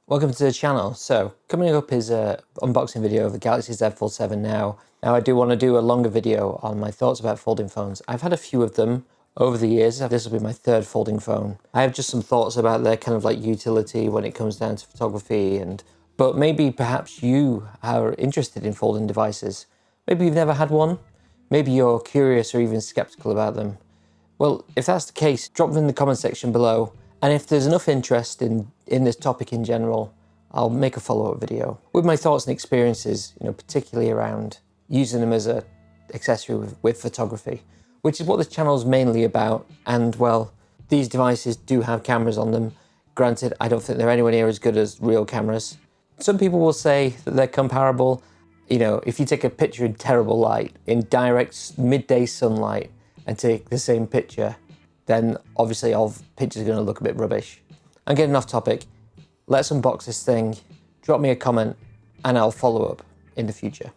Welcome to the channel. So coming up is a unboxing video of the Galaxy Z Fold 7 now. Now I do want to do a longer video on my thoughts about folding phones. I've had a few of them over the years. This will be my third folding phone. I have just some thoughts about their kind of like utility when it comes down to photography, but maybe perhaps you are interested in folding devices. Maybe you've never had one. Maybe you're curious or even skeptical about them. Well, if that's the case, drop them in the comment section below. And if there's enough interest in this topic in general, I'll make a follow-up video with my thoughts and experiences, particularly around using them as a accessory with photography, which is what this channel is mainly about. And well, these devices do have cameras on them. Granted, I don't think they're anywhere near as good as real cameras. Some people will say that they're comparable. If you take a picture in terrible light, in direct midday sunlight, and take the same picture, then obviously all pictures are going to look a bit rubbish. I'm getting off topic. Let's unbox this thing. Drop me a comment and I'll follow up in the future.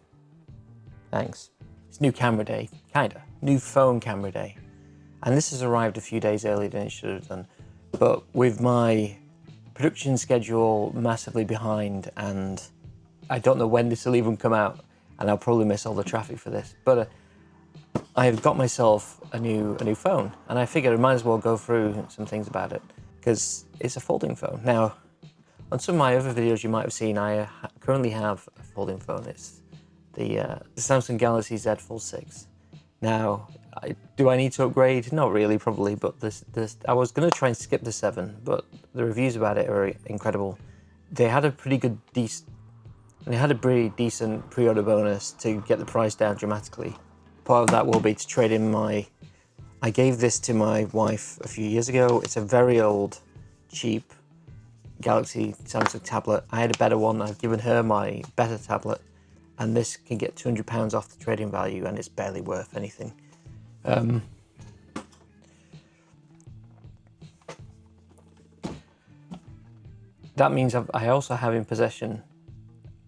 Thanks. It's new camera day, kinda. New phone camera day. And this has arrived a few days earlier than it should have done. But with my production schedule massively behind, and I don't know when this will even come out, and I'll probably miss all the traffic for this, but I have got myself a new phone, and I figured I might as well go through some things about it because it's a folding phone. Now, on some of my other videos you might have seen, I currently have a folding phone. It's the Samsung Galaxy Z Fold 6. Now, do I need to upgrade? Not really, probably, but I was going to try and skip the 7, but the reviews about it are incredible. They had a pretty decent pre-order bonus to get the price down dramatically. Part of that will be to trade in I gave this to my wife a few years ago. It's a very old, cheap Galaxy Samsung tablet. I had a better one. I've given her my better tablet, and this can get £200 off the trading value, and it's barely worth anything. That means I also have in possession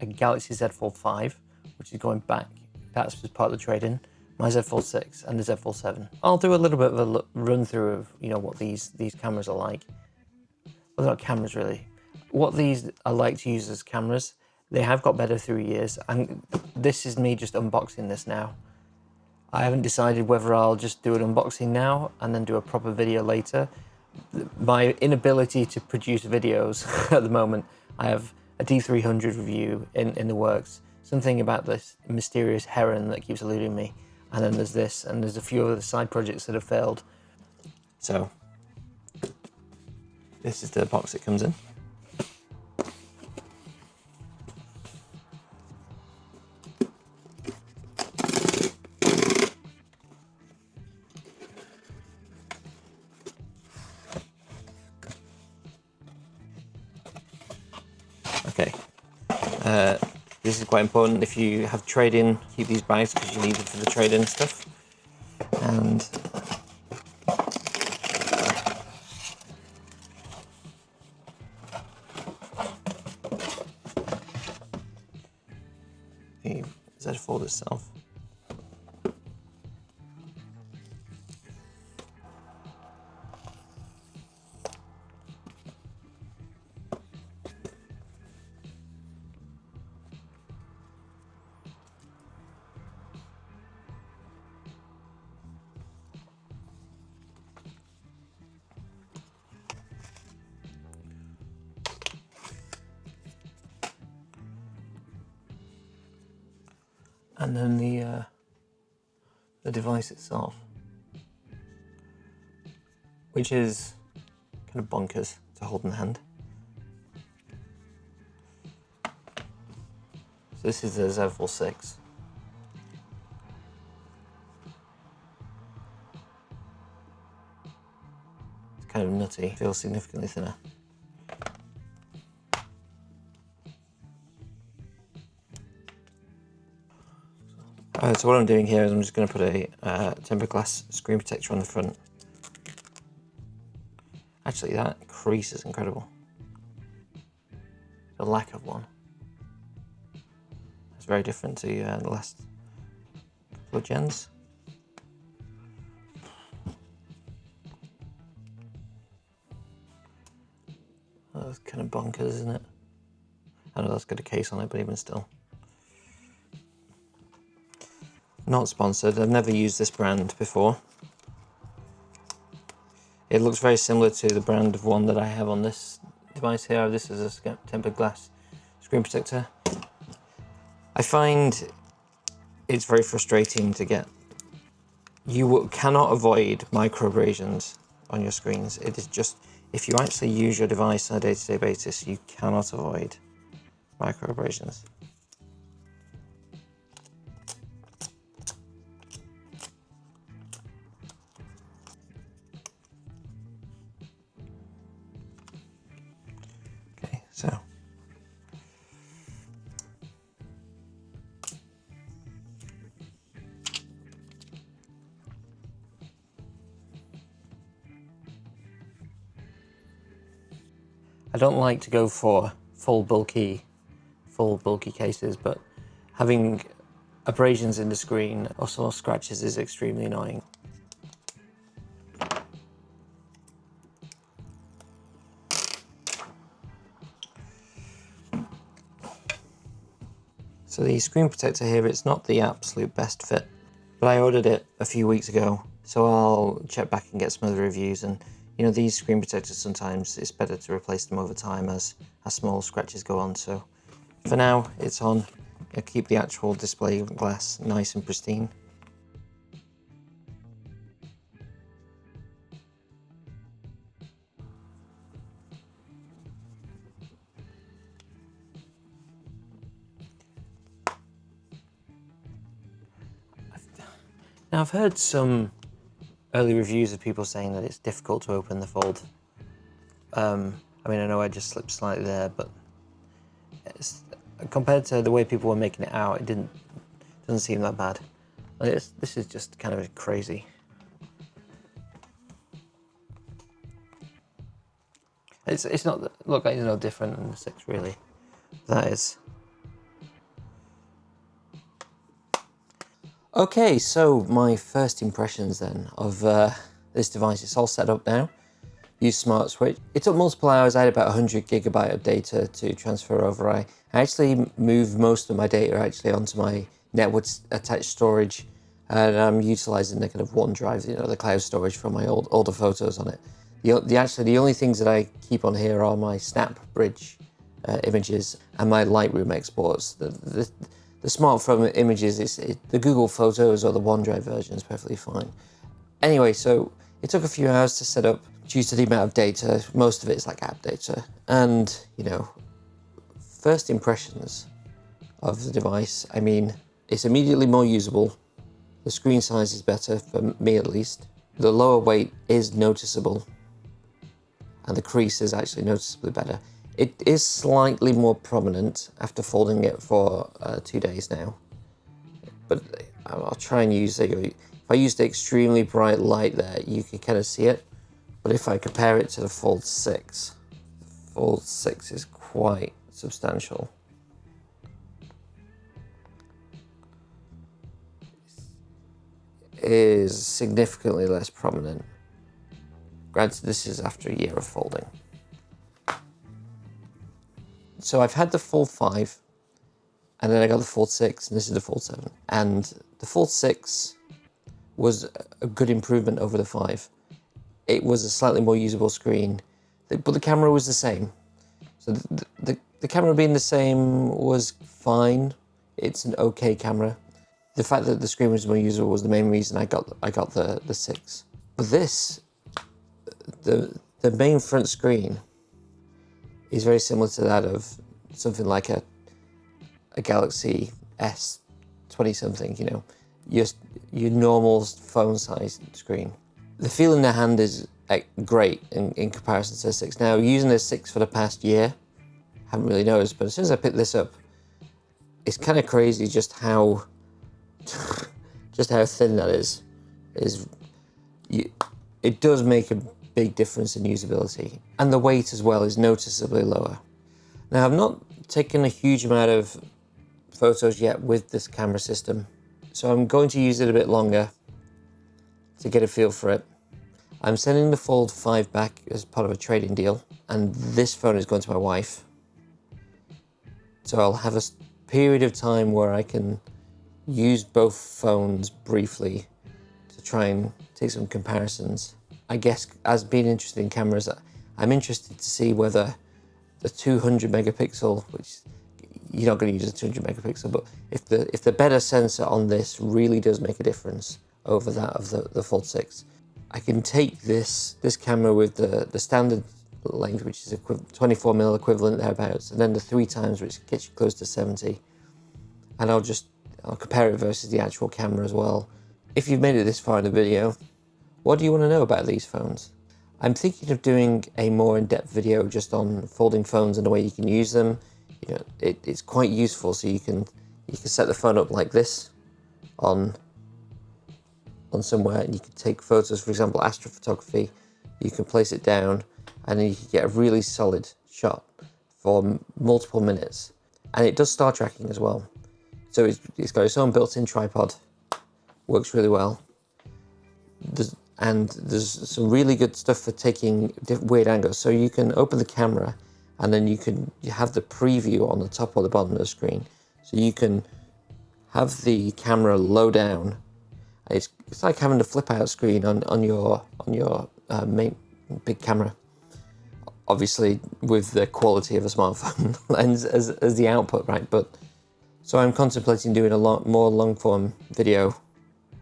a Galaxy Z Fold 5, which is going back. That's part of the trade-in. My Z Fold 6 and the Z Fold 7. I'll do a little bit of a run through of what these cameras are like. Well, they're not cameras really. What these are like to use as cameras. They have got better through years, and this is me just unboxing this now. I haven't decided whether I'll just do an unboxing now and then do a proper video later. My inability to produce videos at the moment. I have a D300 review in the works. Something about this mysterious heron that keeps eluding me. And then there's this, and there's a few other side projects that have failed. So, this is the box it comes in. Okay. This is quite important. If you have trade-in, keep these bags because you need them for the trade-in stuff. And the Z Fold itself. And then the device itself, which is kind of bonkers to hold in the hand. So this is the Z Fold 6. It's kind of nutty, feels significantly thinner. So what I'm doing here is I'm just going to put a tempered glass screen protector on the front. Actually, that crease is incredible. The lack of one. It's very different to the last couple of gens. Oh, that's kind of bonkers, isn't it? I know that's got a case on it, but even still. Not sponsored. I've never used this brand before. It looks very similar to the brand of one that I have on this device here. This is a tempered glass screen protector. I find it's very frustrating to get. You cannot avoid micro abrasions on your screens. It is just, if you actually use your device on a day-to-day basis, you cannot avoid micro abrasions. Okay, so. I don't like to go for full bulky cases, but having abrasions in the screen or small scratches is extremely annoying. So the screen protector here, it's not the absolute best fit, but I ordered it a few weeks ago, so I'll check back and get some other reviews. And you know, these screen protectors, sometimes it's better to replace them over time as small scratches go on. So for now, it's on. I'll keep the actual display glass nice and pristine. Now I've heard some early reviews of people saying that it's difficult to open the Fold. I mean, I know I just slipped slightly there, but compared to the way people were making it out, it doesn't seem that bad. This is just kind of crazy. It's not, look, it's no different than the 6 really. That is. Okay, so my first impressions then of this device. It's all set up now. Use Smart Switch. It took multiple hours. I had about 100 gigabyte of data to transfer over. I actually moved most of my data actually onto my network attached storage, and I'm utilizing the kind of OneDrive, you know, the cloud storage from my older photos on it. The only things that I keep on here are my SnapBridge images and my Lightroom exports. The smartphone images, the Google Photos or the OneDrive version is perfectly fine. Anyway, so it took a few hours to set up due to the amount of data. Most of it is like app data. And, you know, first impressions of the device, I mean, it's immediately more usable. The screen size is better, for me at least. The lower weight is noticeable, and the crease is actually noticeably better. It is slightly more prominent after folding it for 2 days now, but I'll try and use it. If I used extremely bright light there, you can kind of see it, but if I compare it to the Fold 6, Fold 6 is quite substantial. It is significantly less prominent. Granted, this is after a year of folding. So I've had the Fold 5, and then I got the Fold 6, and this is the Fold 7. And the Fold 6 was a good improvement over the 5. It was a slightly more usable screen, but the camera was the same. So the camera being the same was fine. It's an okay camera. The fact that the screen was more usable was the main reason I got the 6. But this, the main front screen is very similar to that of something like a Galaxy S20 something, you know, your normal phone size screen. The feel in the hand is great in comparison to the 6. Now, using the 6 for the past year, haven't really noticed, but as soon as I picked this up, it's kind of crazy just how thin that is. It does make a big difference in usability, and the weight as well is noticeably lower. Now, I've not taken a huge amount of photos yet with this camera system, so I'm going to use it a bit longer to get a feel for it. I'm sending the Fold 5 back as part of a trading deal, and this phone is going to my wife. So I'll have a period of time where I can use both phones briefly to try and take some comparisons. I guess as being interested in cameras, I'm interested to see whether the 200 megapixel, which you're not going to use a 200 megapixel, but if the better sensor on this really does make a difference over that of the Fold 6. I can take this camera with the standard length, which is 24mm equivalent thereabouts, and then the 3 times, which gets you close to 70. And I'll compare it versus the actual camera as well. If you've made it this far in the video, what do you want to know about these phones? I'm thinking of doing a more in-depth video just on folding phones and the way you can use them. You know, it's quite useful, so you can set the phone up like this on somewhere, and you can take photos, for example, astrophotography. You can place it down, and then you can get a really solid shot for multiple minutes. And it does star tracking as well. So it's got its own built-in tripod, works really well. There's some really good stuff for taking weird angles. So you can open the camera, and then you have the preview on the top or the bottom of the screen. So you can have the camera low down. It's like having a flip out screen on your main big camera. Obviously with the quality of a smartphone lens as the output, right? But so I'm contemplating doing a lot more long form video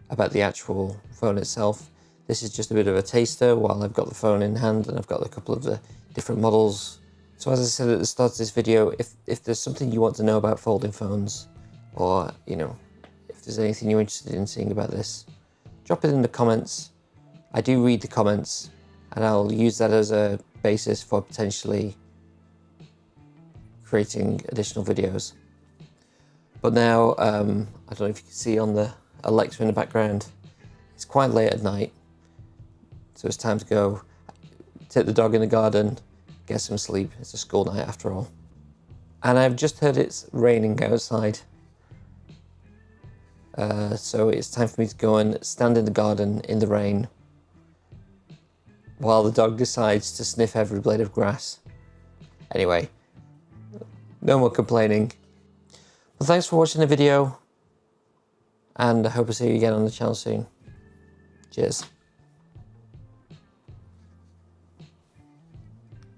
about the actual phone itself. This is just a bit of a taster while I've got the phone in hand and I've got a couple of the different models. So as I said at the start of this video, if there's something you want to know about folding phones, or if there's anything you're interested in seeing about this, drop it in the comments. I do read the comments, and I'll use that as a basis for potentially creating additional videos. But now, I don't know if you can see on the Alexa in the background, it's quite late at night, so it's time to go take the dog in the garden, get some sleep. It's a school night after all. And I've just heard it's raining outside. So it's time for me to go and stand in the garden in the rain while the dog decides to sniff every blade of grass. Anyway, no more complaining. Well, thanks for watching the video, and I hope to see you again on the channel soon. Cheers.